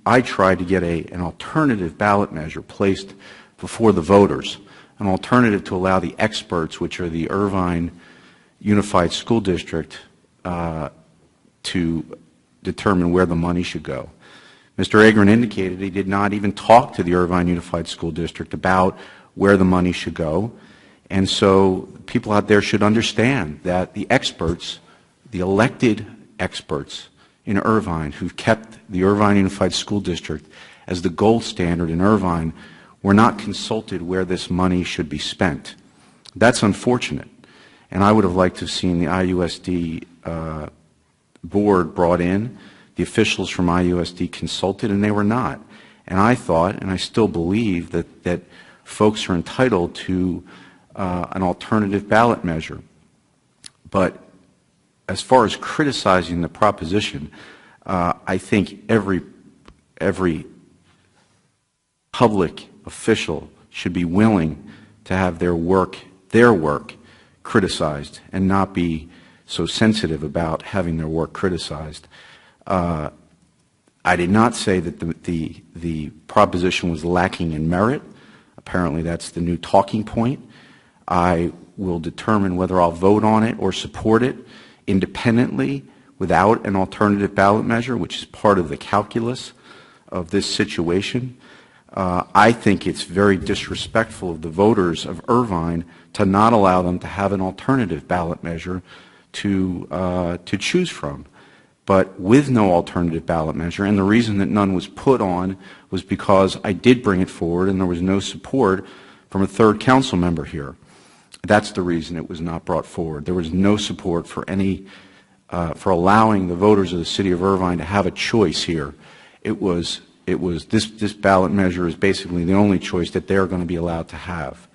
I tried to get an alternative ballot measure placed before the voters, an alternative to allow the experts, which are the Irvine Unified School District, to determine where the money should go. Mr. Agran indicated he did not even talk to the Irvine Unified School District about where the money should go. And so people out there should understand that the experts, the elected experts in Irvine who've kept the Irvine Unified School District as the gold standard in Irvine were not consulted where this money should be spent. That's unfortunate. And I would have liked to have seen the IUSD board brought in, the officials from IUSD consulted, and they were not. And I thought, and I still believe, that folks are entitled to an alternative ballot measure. But as far as criticizing the proposition, I think every public official should be willing to have their work criticized and not be so sensitive about having their work criticized. I did not say that the proposition was lacking in merit. Apparently that's the new talking point. I will determine whether I'll vote on it or support it independently without an alternative ballot measure, which is part of the calculus of this situation. I think it's very disrespectful of the voters of Irvine to not allow them to have an alternative ballot measure to choose from. But with no alternative ballot measure, and the reason that none was put on was because I did bring it forward and there was no support from a third council member here. That's the reason it was not brought forward. There was no support for for allowing the voters of the city of Irvine to have a choice here. This ballot measure is basically the only choice that they're going to be allowed to have.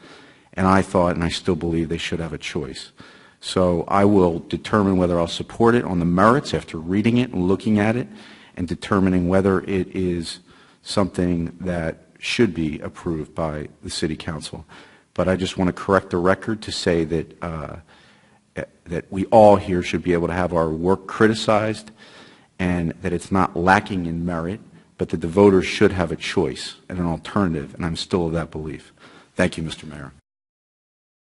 And I thought, and I still believe, they should have a choice. So I will determine whether I'll support it on the merits after reading it and looking at it and determining whether it is something that should be approved by the City Council. But I just want to correct the record to say that that we all here should be able to have our work criticized and that it's not lacking in merit, but that the voters should have a choice and an alternative, and I'm still of that belief. Thank you, Mr. Mayor.